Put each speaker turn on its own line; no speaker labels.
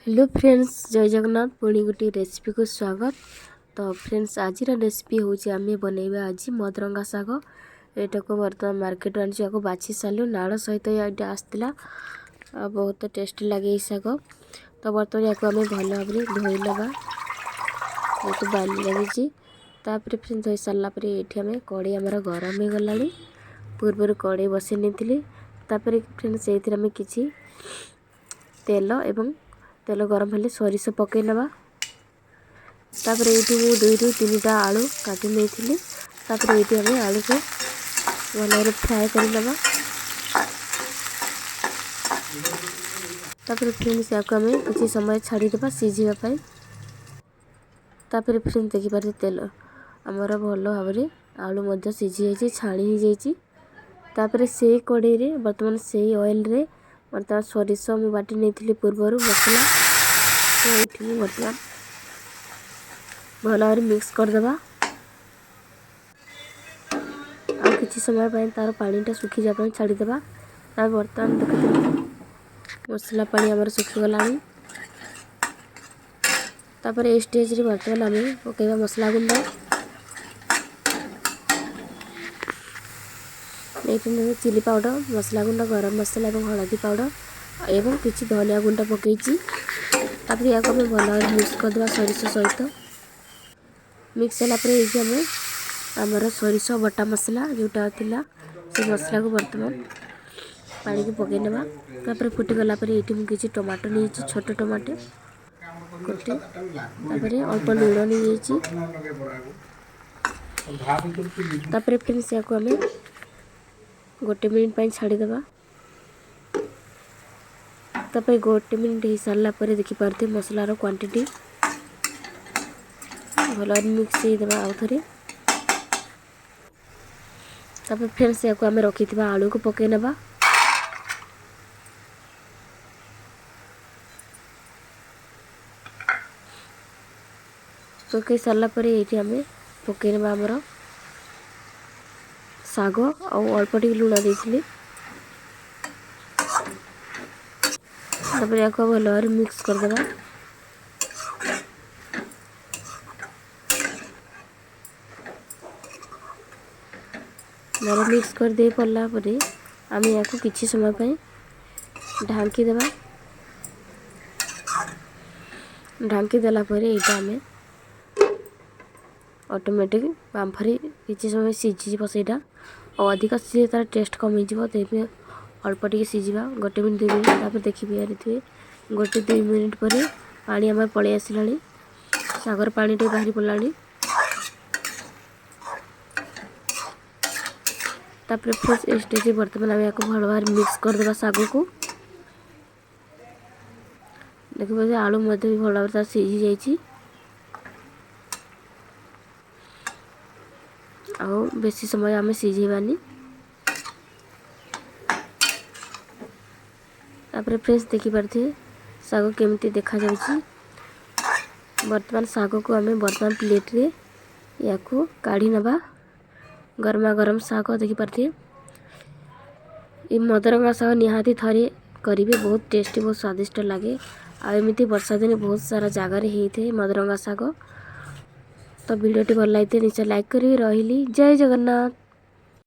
Hello friends, जय जगन्नाथ। पुणी गोटे रेसिपी को स्वागत। तो फ्रेंड्स, आज रेसिपी हूँ आम बनइबा आज मदरंगा साग। एटा को बर्तमान मार्केट आनी बाछी सारू नाड़ सहित ये आसला बहुत टेस्टी लगे साग। तो बर्तमान या आम भल भाव धोई नवा बहुत बाली लगी। फ्रेंड्स धोई सारापर ये आम कड़े आमर गरम हो गला पूर्व कड़े बसई नहीं। फ्रेंड्स ये आम कि तेल एवं तेल गरम हेले सोरिष पकई नवा। तापर ये दुई रु तीन आलू काटी नहीं। तापर ये आम आलू को भल फ्राए कर नवा। तापर फ्रेंड्स या आम किसी समय छाड़ीदेवा सीझापी। तापर फ्रेंड्स देखिपारे तेल आमर भल भाव आलू सीझी छाणी हो जाइए। तापर से कड़े बर्तमान से ऑयल रे बर्तमान सोरिष मुझे बाटी नहीं पूर्वर मसला तो बर्तमान भल भाव मिक्स करदेवा। आ किसी समय तार पानीटा सुखी जाए छाड़ीदेवा। बर्तमान देखते मसला पानी आमर सुखीगला। तापर ए स्टेज रे बर्तमान आम पकईवा मसला गुंड। ये चिली पाउडर, मसला गुंड, गरम मसला और हलदी पाउडर एवं किसी धनिया गुंड पकई। तापर या भल भाव मिक्स करदे सोरिष सहित। मिक्स होगापर आमर सोरिष बटा मसला जोटा थिला से मसला को बर्तमान पानी को पकई नवा। तापर फुटीगला ये किसी टमाटो नहीं छोट टमाटो गोटे। तापर अल्प लुण नहीं। तापर फ्रेंड्स या आम गोटे मिनिट छाड़ीदेवा। तापर गोटे मिनिट हो सारा देखिपारे मसलार क्वांटिटी भल मिक्स देवा आउ थे। तापर फ्रेंड्स या आम रखी आलू को पकई नवा। पकई सारापर ये आम पकई नवा आमर साग अल्प टी लुण देती। तापर या भल भाव मिक्स करदेवा। भल मिक्स कर दे पड़ला आम या किसी समय ढांकी देवा। ढांकी देला ये आम ऑटोमेटिक बांफरे किसी समय सीझी सहीटा और अधिक सीझे तार टेस्ट कम हो। अल्प टे सीझा गोटे मिनिट 2 मिनिट। तापर देखिए गोटे 2 मिनिट पर पानी आम पलि आसला सागर पानी टे बाहरी पड़ा। तापर फ्रेंड्स स्टेज बर्तमान आम या भल भाव मिक्स करदेवा साग को। देखिए आलू भी भल भाव सीझी जाइए आउ बेसी समय आम सीझेबानी। तापर फ्रेंड्स देखिपारे साग केमती देखा जाउची। बर्तमान साग को आम बर्तमान प्लेट रे या काढ़ी नवा। गरमा गरम साग देखिपारे ये मदरंगा साग निहाती थरे करेंगे बहुत टेस्टी बहुत स्वादिष्ट लगे। आमती वर्षा दिन बहुत सारा जगार होता है मदरंगा साग। तो वीडियो टी भल लगी निश्चय लाइक करी। रही जय जगन्नाथ।